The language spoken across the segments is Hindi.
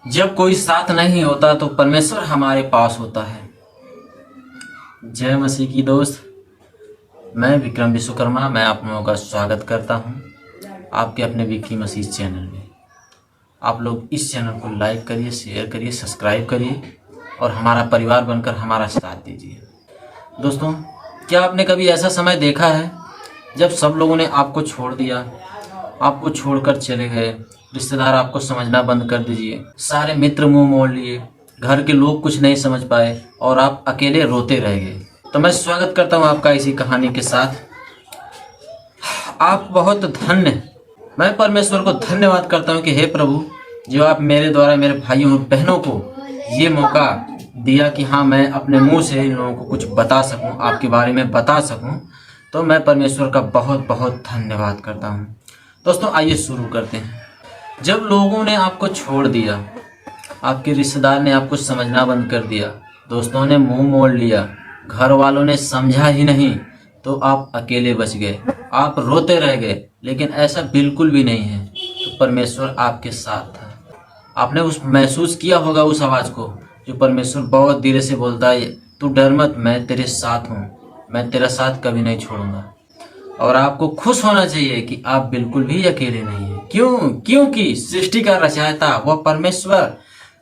जब कोई साथ नहीं होता तो परमेश्वर हमारे पास होता है। जय मसीह की दोस्त, मैं विक्रम विश्वकर्मा, मैं आप लोगों का स्वागत करता हूं आपके अपने विक्की मसीह चैनल में। आप लोग इस चैनल को लाइक करिए, शेयर करिए, सब्सक्राइब करिए और हमारा परिवार बनकर हमारा साथ दीजिए। दोस्तों, क्या आपने कभी ऐसा समय देखा है जब सब लोगों ने आपको छोड़ दिया, आपको छोड़कर चले गए, रिश्तेदार आपको समझना बंद कर दीजिए, सारे मित्र मुंह मोड़ लिए, घर के लोग कुछ नहीं समझ पाए और आप अकेले रोते रह गए। तो मैं स्वागत करता हूं आपका इसी कहानी के साथ। आप बहुत धन्य, मैं परमेश्वर को धन्यवाद करता हूं कि हे प्रभु, जो आप मेरे द्वारा मेरे भाइयों और बहनों को ये मौका दिया कि हाँ, मैं अपने मुंह से इन लोगों को कुछ बता सकूं, आपके बारे में बता सकूं, तो मैं परमेश्वर का बहुत बहुत धन्यवाद करता हूं। दोस्तों, आइए शुरू करते हैं। जब लोगों ने आपको छोड़ दिया, आपके रिश्तेदार ने आपको समझना बंद कर दिया, दोस्तों ने मुंह मोड़ लिया, घर वालों ने समझा ही नहीं, तो आप अकेले बच गए, आप रोते रह गए। लेकिन ऐसा बिल्कुल भी नहीं है। तो परमेश्वर आपके साथ था। आपने उस महसूस किया होगा उस आवाज़ को जो परमेश्वर बहुत धीरे से बोलता है, तू डर मत, मैं तेरे साथ हूँ, मैं तेरा साथ कभी नहीं छोड़ूंगा। और आपको खुश होना चाहिए कि आप बिल्कुल भी अकेले नहीं हैं। क्योंकि सृष्टि का रचयिता वह परमेश्वर,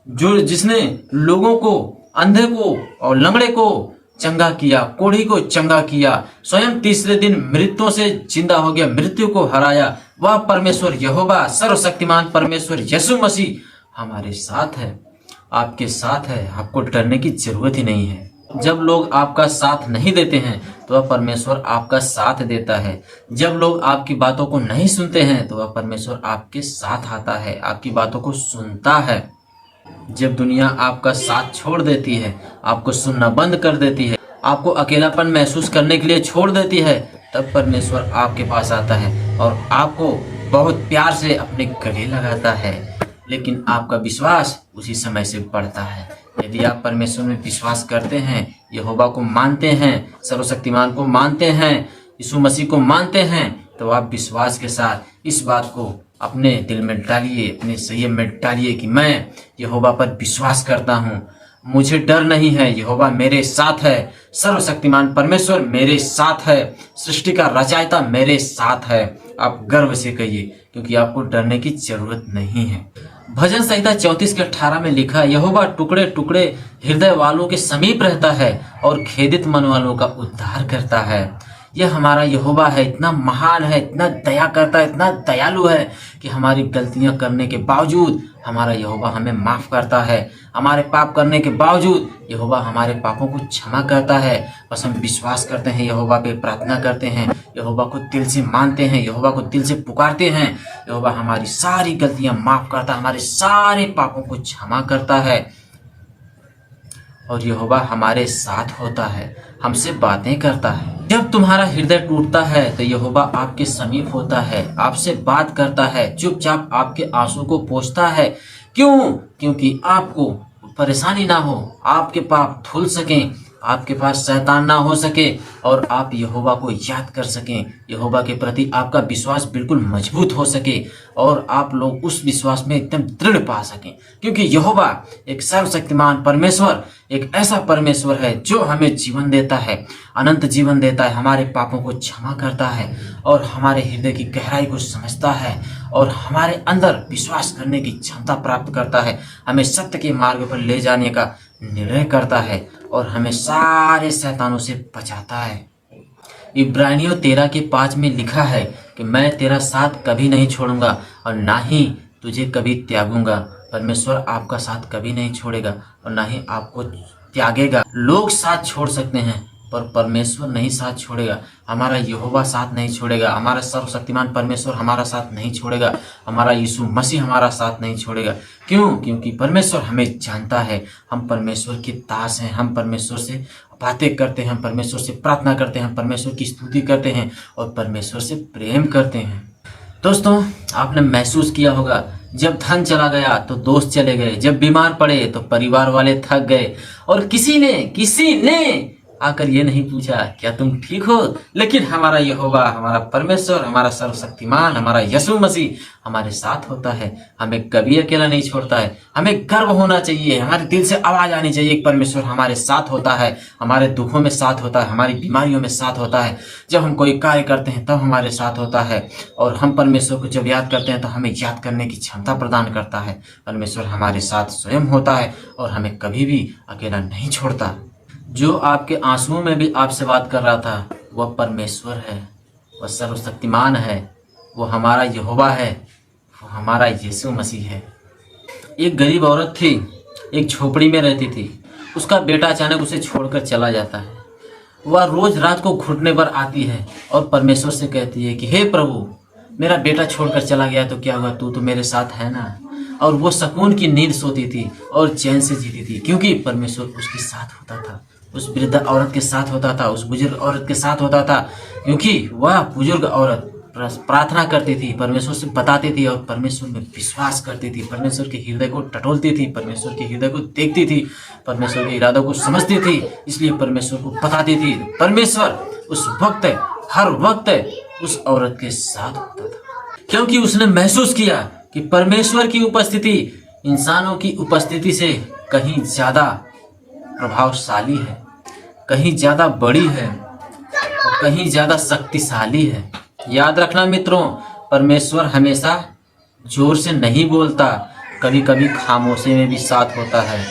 जो जिसने लोगों को, अंधे को और लंगड़े को चंगा किया, कोढ़ी को चंगा किया, स्वयं तीसरे दिन मृत्युओं से जिंदा हो गया, मृत्यु को हराया, वह परमेश्वर यहोवा, सर्वशक्तिमान परमेश्वर यीशु मसीह हमारे साथ है, आपके साथ है। आपको डरने की जरूरत ही नहीं है। जब लोग आपका साथ नहीं देते हैं तो वह परमेश्वर आपका साथ देता है। जब लोग आपकी बातों को नहीं सुनते हैं तो वह परमेश्वर आपके साथ आता है, आपकी बातों को सुनता है। जब दुनिया आपका साथ छोड़ देती है, आपको सुनना बंद कर देती है, आपको अकेलापन महसूस करने के लिए छोड़ देती है, तब परमेश्वर आपके पास आता है और आपको बहुत प्यार से अपने गले लगाता है। लेकिन आपका विश्वास उसी समय से बढ़ता है। यदि आप परमेश्वर में विश्वास करते हैं, यहोवा को मानते हैं, सर्वशक्तिमान को मानते हैं, यीशु मसीह को मानते हैं, तो आप विश्वास के साथ इस बात को अपने दिल में डालिए, अपने संयम में डालिए कि मैं यहोवा पर विश्वास करता हूँ, मुझे डर नहीं है, यहोवा मेरे साथ है, सर्वशक्तिमान परमेश्वर मेरे साथ है, सृष्टि का रचयिता मेरे साथ है। आप गर्व से कहिए, क्योंकि आपको डरने की जरूरत नहीं है। भजन संहिता 34:18 में लिखा है, यहोवा टुकड़े टुकड़े हृदय वालों के समीप रहता है और खेदित मन वालों का उद्धार करता है। यह हमारा यहोवा है, इतना महान है, इतना दया करता है, इतना दयालु है कि हमारी गलतियां करने के बावजूद हमारा यहोवा हमें माफ करता है। हमारे पाप करने के बावजूद यहोवा हमारे पापों को क्षमा करता है। बस हम विश्वास करते हैं, यहोवा पे प्रार्थना करते हैं, यहोवा को दिल से मानते हैं, यहोवा को दिल से पुकारते हैं, यहोवा हमारी सारी गलतियां माफ करता है, हमारे सारे पापों को क्षमा करता है और यहोवा हमारे साथ होता है, हमसे बातें करता है। जब तुम्हारा हृदय टूटता है तो यहोवा आपके समीप होता है, आपसे बात करता है, चुपचाप आपके आंसू को पोंछता है। क्योंकि आपको परेशानी ना हो, आपके पाप धुल सकें, आपके पास शैतान ना हो सके और आप यहोवा को याद कर सकें, यहोवा के प्रति आपका विश्वास बिल्कुल मजबूत हो सके और आप लोग उस विश्वास में एकदम दृढ़ पा सकें। क्योंकि यहोवा एक सर्वशक्तिमान परमेश्वर, एक ऐसा परमेश्वर है जो हमें जीवन देता है, अनंत जीवन देता है, हमारे पापों को क्षमा करता है और हमारे हृदय की गहराई को समझता है और हमारे अंदर विश्वास करने की क्षमता प्राप्त करता है, हमें सत्य के मार्ग पर ले जाने का निर्णय करता है और हमें सारे शैतानों से बचाता है। इब्रानियों 13:5 में लिखा है कि मैं तेरा साथ कभी नहीं छोड़ूंगा और ना ही तुझे कभी त्यागूंगा। परमेश्वर आपका साथ कभी नहीं छोड़ेगा और ना ही आपको त्यागेगा। लोग साथ छोड़ सकते हैं पर परमेश्वर नहीं साथ छोड़ेगा। हमारा यहोवा साथ नहीं छोड़ेगा, हमारा सर्वशक्तिमान परमेश्वर हमारा साथ नहीं छोड़ेगा, हमारा यीशु मसीह हमारा साथ नहीं छोड़ेगा। क्योंकि परमेश्वर हमें जानता है, हम परमेश्वर के दास हैं, हम परमेश्वर से बातें करते हैं, हम परमेश्वर से प्रार्थना करते हैं, हम परमेश्वर की स्तुति करते हैं और परमेश्वर से प्रेम करते हैं। दोस्तों, आपने महसूस किया होगा, जब धन चला गया तो दोस्त चले गए, जब बीमार पड़े तो परिवार वाले थक गए और किसी ने आकर ये नहीं पूछा क्या तुम ठीक हो, लेकिन हमारा यहोवा, हमारा परमेश्वर, हमारा सर्वशक्तिमान, हमारा यीशु मसीह हमारे साथ होता है, हमें कभी अकेला नहीं छोड़ता है। हमें गर्व होना चाहिए, हमारे दिल से आवाज आनी चाहिए कि परमेश्वर हमारे साथ होता है, हमारे दुखों में साथ होता है, हमारी बीमारियों में साथ होता है। जब हम कोई कार्य करते हैं तब हमारे साथ होता है, और हम परमेश्वर को जब याद करते हैं तो हमें याद करने की क्षमता प्रदान करता है। परमेश्वर हमारे साथ स्वयं होता है और हमें कभी भी अकेला नहीं छोड़ता। जो आपके आंसुओं में भी आपसे बात कर रहा था वह परमेश्वर है, वह सर्वशक्तिमान है, वो हमारा यहोवा है, वो हमारा यीशु मसीह है। एक गरीब औरत थी, एक झोपड़ी में रहती थी। उसका बेटा अचानक उसे छोड़कर चला जाता है। वह रोज रात को घुटने पर आती है और परमेश्वर से कहती है कि हे प्रभु, मेरा बेटा छोड़कर चला गया तो क्या हुआ, तू तो मेरे साथ है ना। और वो सुकून की नींद सोती थी और चैन से जीती थी, क्योंकि परमेश्वर उसके साथ होता था, उस वृद्ध औरत के साथ होता था, उस बुजुर्ग औरत के साथ होता था। क्योंकि वह बुजुर्ग औरत प्रार्थना करती थी, परमेश्वर से बताती थी और परमेश्वर में विश्वास करती थी, परमेश्वर के हृदय को टटोलती थी, परमेश्वर के हृदय को देखती थी, परमेश्वर के इरादों को समझती थी, इसलिए परमेश्वर को बताती थी। परमेश्वर उस वक्त, हर वक्त उस औरत के साथ होता था, क्योंकि उसने महसूस किया कि परमेश्वर की उपस्थिति इंसानों की उपस्थिति से कहीं ज्यादा प्रभावशाली है, कहीं ज्यादा बड़ी है और कहीं ज्यादा शक्तिशाली है। याद रखना मित्रों, परमेश्वर हमेशा जोर से नहीं बोलता, कभी कभी खामोशी में भी साथ होता है।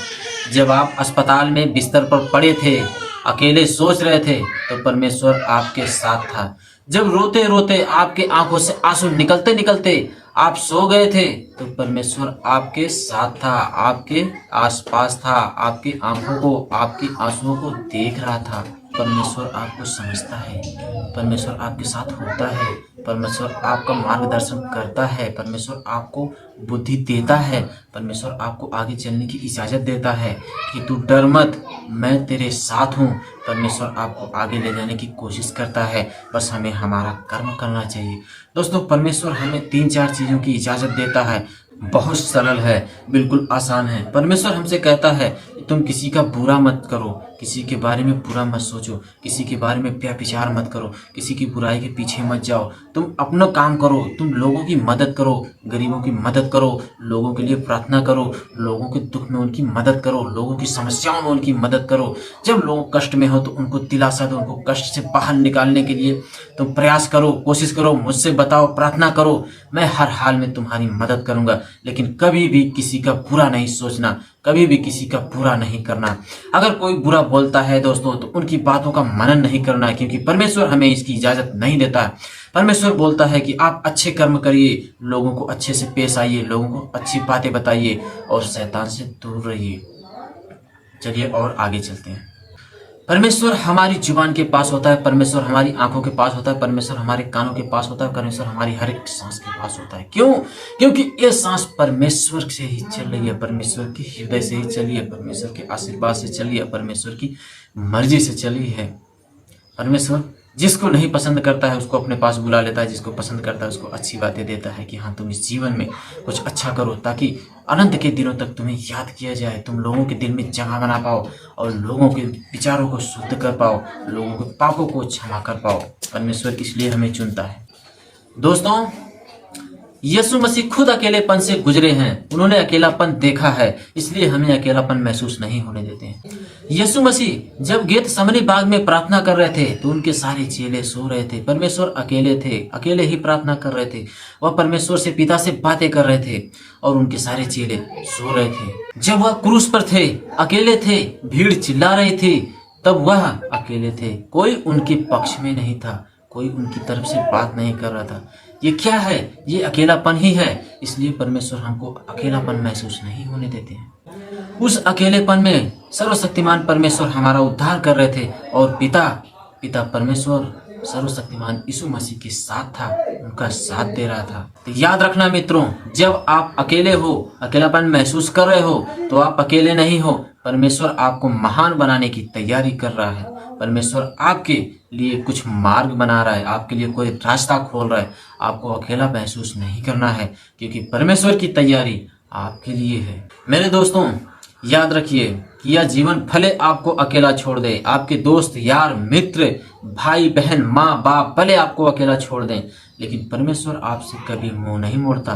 जब आप अस्पताल में बिस्तर पर पड़े थे, अकेले सोच रहे थे, तो परमेश्वर आपके साथ था। जब रोते रोते आपके आंखों से आंसू निकलते निकलते आप सो गए थे, तो परमेश्वर आपके साथ था, आपके आसपास था, आपकी आंखों को, आपकी आंसुओं को देख रहा था। परमेश्वर आपको समझता है, परमेश्वर आपके साथ होता है, परमेश्वर आपका मार्गदर्शन करता है, परमेश्वर आपको बुद्धि देता है, परमेश्वर आपको आगे चलने की इजाज़त देता है कि तू डर मत, मैं तेरे साथ हूँ। परमेश्वर आपको आगे ले जाने की कोशिश करता है, बस हमें हमारा कर्म करना चाहिए। दोस्तों, परमेश्वर हमें 3-4 चीज़ों की इजाज़त देता है, बहुत सरल है, बिल्कुल आसान है। परमेश्वर हमसे कहता है कि तुम किसी का बुरा मत करो, किसी के बारे में बुरा मत सोचो, किसी के बारे में व्यभिचार मत करो, किसी की बुराई के पीछे मत जाओ, तुम अपना काम करो, तुम लोगों की मदद करो, गरीबों की मदद करो, लोगों के लिए प्रार्थना करो, लोगों के दुख में उनकी मदद करो, लोगों की समस्याओं में उनकी मदद करो। जब लोग कष्ट में हो तो उनको दिलासा दो, उनको कष्ट से बाहर निकालने के लिए तुम प्रयास करो, कोशिश करो, मुझसे बताओ, प्रार्थना करो, मैं हर हाल में तुम्हारी मदद करूंगा। लेकिन कभी भी किसी का बुरा नहीं सोचना, कभी भी किसी का बुरा नहीं करना। अगर कोई बुरा बोलता है दोस्तों, तो उनकी बातों का मनन नहीं करना है, क्योंकि परमेश्वर हमें इसकी इजाजत नहीं देता है। परमेश्वर बोलता है कि आप अच्छे कर्म करिए, लोगों को अच्छे से पेश आइए, लोगों को अच्छी बातें बताइए और शैतान से दूर रहिए। चलिए और आगे चलते हैं। परमेश्वर हमारी जुबान के पास होता है, परमेश्वर हमारी आंखों के पास होता है, परमेश्वर हमारे कानों के पास होता है, परमेश्वर हमारी हर एक सांस के पास होता है। क्यों? क्योंकि ये सांस परमेश्वर से ही चल रही है, परमेश्वर के हृदय से ही चली है, परमेश्वर के आशीर्वाद से चली है, परमेश्वर की मर्जी से चली है। परमेश्वर जिसको नहीं पसंद करता है उसको अपने पास बुला लेता है, जिसको पसंद करता है उसको अच्छी बातें देता है कि हाँ, तुम इस जीवन में कुछ अच्छा करो, ताकि अनंत के दिनों तक तुम्हें याद किया जाए, तुम लोगों के दिल में जगह बना पाओ और लोगों के विचारों को शुद्ध कर पाओ, लोगों के पापों को क्षमा कर पाओ। परमेश्वर इसलिए हमें चुनता है। दोस्तों, यीशु मसीह खुद अकेलेपन से गुजरे हैं, उन्होंने अकेलापन देखा है, इसलिए हमें अकेलापन महसूस नहीं होने देते हैं। यीशु मसीह जब गेतसमनी बाग में प्रार्थना कर रहे थे तो उनके सारे चेले सो रहे थे, परमेश्वर अकेले थे, अकेले ही प्रार्थना कर रहे थे, वह परमेश्वर से पिता से बातें कर रहे थे और उनके सारे चेले सो रहे थे। जब वह क्रूस पर थे, अकेले थे, भीड़ चिल्ला रही थी, तब वह अकेले थे, कोई उनके पक्ष में नहीं था, कोई उनकी तरफ से बात नहीं कर रहा था। ये क्या है? ये अकेलापन ही है, इसलिए परमेश्वर हमको अकेलापन महसूस नहीं होने देते हैं। उस अकेलेपन में सर्वशक्तिमान परमेश्वर हमारा उद्धार कर रहे थे और पिता परमेश्वर सर्वशक्तिमान यीशु मसीह के साथ था, उनका साथ दे रहा था। तो याद रखना मित्रों, जब आप अकेले हो, अकेलापन महसूस कर रहे हो, तो आप अकेले नहीं हो, परमेश्वर आपको महान बनाने की तैयारी कर रहा है। परमेश्वर आपके लिए कुछ मार्ग बना रहा है, आपके लिए कोई रास्ता खोल रहा है। आपको अकेला महसूस नहीं करना है, क्योंकि परमेश्वर की तैयारी आपके लिए है। मेरे दोस्तों, याद रखिए, कि यह जीवन भले आपको अकेला छोड़ दे, आपके दोस्त यार मित्र भाई बहन माँ बाप भले आपको अकेला छोड़ दें, लेकिन परमेश्वर आपसे कभी मुंह नहीं मोड़ता,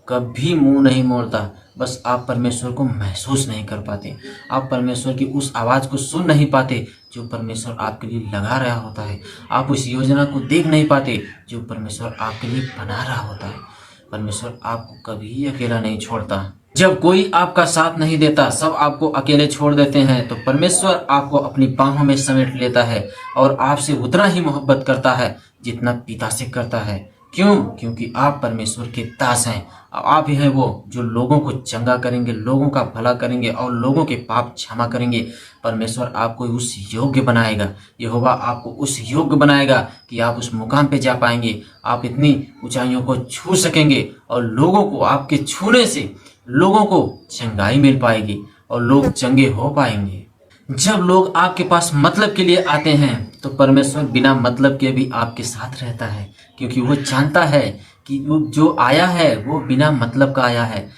कभी मुंह नहीं मोड़ता। बस आप परमेश्वर को महसूस नहीं कर पाते, आप परमेश्वर की उस आवाज़ को सुन नहीं पाते जो परमेश्वर आपके लिए लगा रहा होता है, आप उस योजना को देख नहीं पाते जो परमेश्वर आपके लिए बना रहा होता है। परमेश्वर आपको कभी अकेला नहीं छोड़ता। जब कोई आपका साथ नहीं देता, सब आपको अकेले छोड़ देते हैं, तो परमेश्वर आपको अपनी बाहों में समेट लेता है और आपसे उतना ही मोहब्बत करता है जितना पिता से करता है। क्यों? क्योंकि आप परमेश्वर के दास हैं। आप ही हैं वो जो लोगों को चंगा करेंगे, लोगों का भला करेंगे और लोगों के पाप क्षमा करेंगे। परमेश्वर आपको उस योग्य बनाएगा, यहोवा आपको उस योग्य बनाएगा कि आप उस मुकाम पे जा पाएंगे, आप इतनी ऊंचाइयों को छू सकेंगे और लोगों को आपके छूने से लोगों को चंगाई मिल पाएगी और लोग चंगे हो पाएंगे। जब लोग आपके पास मतलब के लिए आते हैं तो परमेश्वर बिना मतलब के भी आपके साथ रहता है, क्योंकि वो जानता है कि वो जो आया है वो बिना मतलब का आया है,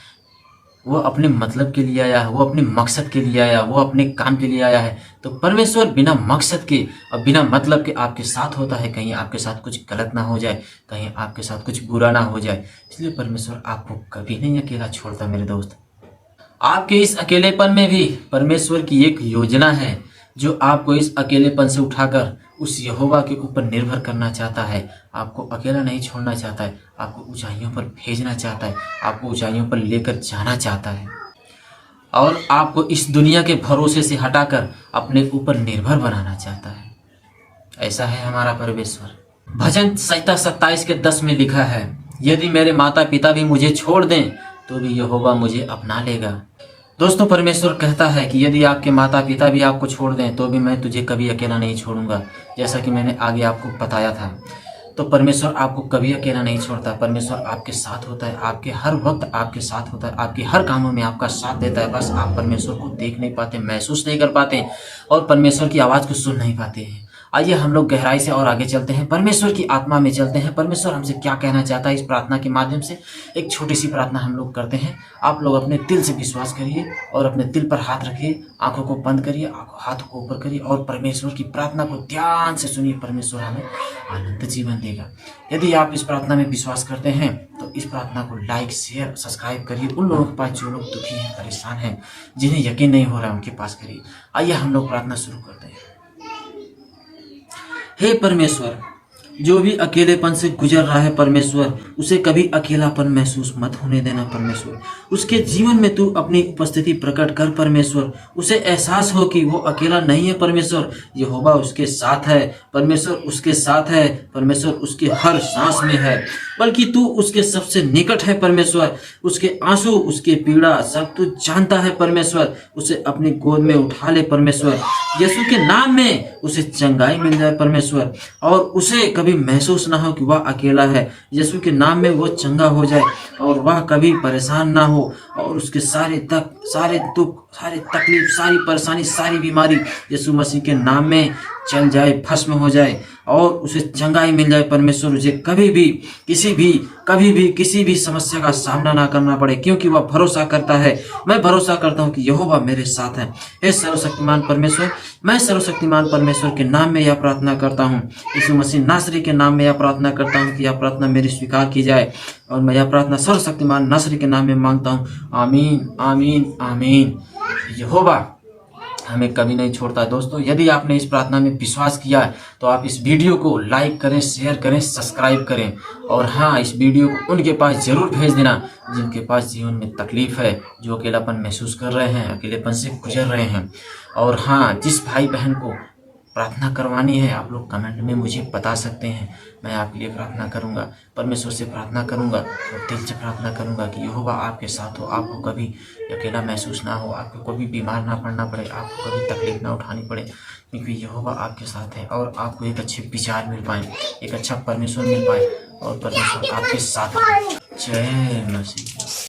वो अपने मतलब के लिए आया है, वो अपने मकसद के लिए आया, वो अपने काम के लिए आया है। तो परमेश्वर बिना मकसद के और बिना मतलब के आपके साथ होता है। कहीं आपके साथ कुछ गलत ना हो जाए, कहीं आपके साथ कुछ बुरा ना हो जाए, इसलिए परमेश्वर आपको कभी नहीं अकेला छोड़ता मेरे दोस्त। आपके इस अकेलेपन में भी परमेश्वर की एक योजना है जो आपको इस अकेलेपन से उठाकर उस यहोवा के ऊपर निर्भर करना चाहता है। आपको अकेला नहीं छोड़ना चाहता है, आपको ऊंचाइयों पर भेजना चाहता है, आपको ऊंचाइयों पर लेकर जाना चाहता है और आपको इस दुनिया के भरोसे से हटाकर अपने ऊपर निर्भर बनाना चाहता है। ऐसा है हमारा परमेश्वर। भजन संहिता 27:10 में लिखा है, यदि मेरे माता पिता भी मुझे छोड़ दें तो भी यहोवा मुझे अपना लेगा। दोस्तों, परमेश्वर कहता है कि यदि आपके माता पिता भी आपको छोड़ दें तो भी मैं तुझे कभी अकेला नहीं छोड़ूंगा। जैसा कि मैंने आगे आपको बताया था, तो परमेश्वर आपको कभी अकेला नहीं छोड़ता। परमेश्वर आपके साथ होता है, आपके हर वक्त आपके साथ होता है, आपके हर कामों में आपका साथ देता है। बस आप परमेश्वर को देख नहीं पाते, महसूस नहीं कर पाते और परमेश्वर की आवाज़ को सुन नहीं पाते हैं। आइए हम लोग गहराई से और आगे चलते हैं, परमेश्वर की आत्मा में चलते हैं। परमेश्वर हमसे क्या कहना चाहता है इस प्रार्थना के माध्यम से। एक छोटी सी प्रार्थना हम लोग करते हैं। आप लोग अपने दिल से विश्वास करिए और अपने दिल पर हाथ रखिए, आंखों को बंद करिए, हाथों को ऊपर करिए और परमेश्वर की प्रार्थना को ध्यान से सुनिए। परमेश्वर हमें आनंद जीवन देगा। यदि आप इस प्रार्थना में विश्वास करते हैं तो इस प्रार्थना को लाइक शेयर सब्सक्राइब करिए। उन लोगों के पास जो लोग दुखी हैं, परेशान हैं, जिन्हें यकीन नहीं हो रहा है, उनके पास करिए। आइए हम लोग प्रार्थना शुरू करते हैं। हे परमेश्वर, जो भी अकेलेपन से गुजर रहा है परमेश्वर, उसे कभी अकेलापन महसूस मत होने देना परमेश्वर। उसके जीवन में तू अपनी उपस्थिति प्रकट कर परमेश्वर। उसे एहसास हो कि वो अकेला नहीं है परमेश्वर, यहोवा उसके साथ है परमेश्वर, उसके साथ है परमेश्वर, उसके हर सांस में है, बल्कि तू उसके सबसे निकट है परमेश्वर। उसके आंसू, उसके पीड़ा सब तू जानता है परमेश्वर। उसे अपनी गोद में उठा ले परमेश्वर। यीशु के नाम में उसे चंगाई मिल जाए परमेश्वर और उसे कभी महसूस ना हो कि वह अकेला है। यीशु के नाम में वो चंगा हो जाए और वह कभी परेशान ना हो और उसके सारे दुख, सारी तकलीफ, सारी परेशानी, सारी बीमारी यीशु मसीह के नाम में चल जाए, भस्म हो जाए और उसे चंगाई मिल जाए परमेश्वर। उसे कभी भी किसी भी समस्या का सामना ना करना पड़े, क्योंकि वह भरोसा करता है। मैं भरोसा करता हूँ कि यहोवा मेरे साथ है। हे सर्वशक्तिमान परमेश्वर, मैं सर्वशक्तिमान परमेश्वर के नाम में यह प्रार्थना करता हूँ, यीशु मसीह नासरी के नाम में यह प्रार्थना करता हूँ कि यह प्रार्थना मेरी स्वीकार की जाए और मैं यह प्रार्थना सर्वशक्तिमान नासरी के नाम में मांगता हूँ। आमीन, आमीन, आमीन। यहोवा हमें कभी नहीं छोड़ता। दोस्तों, यदि आपने इस प्रार्थना में विश्वास किया है तो आप इस वीडियो को लाइक करें, शेयर करें, सब्सक्राइब करें और हाँ, इस वीडियो को उनके पास जरूर भेज देना जिनके पास जीवन में तकलीफ है, जो अकेलापन महसूस कर रहे हैं, अकेलेपन से गुजर रहे हैं। और हाँ, जिस भाई बहन को प्रार्थना करवानी है, आप लोग कमेंट में मुझे बता सकते हैं। मैं आपके लिए प्रार्थना करूंगा, परमेश्वर से प्रार्थना करूंगा और दिल से प्रार्थना करूंगा कि यहोवा आपके साथ हो, आपको कभी अकेला महसूस ना हो, आपको कभी बीमार ना पड़ना पड़े, आपको कभी तकलीफ ना उठानी पड़े, क्योंकि यहोवा आपके साथ है और आपको एक अच्छे विचार मिल पाए, एक अच्छा परमेश्वर मिल पाए और परमेश्वर आपके साथ है। जय मसीह।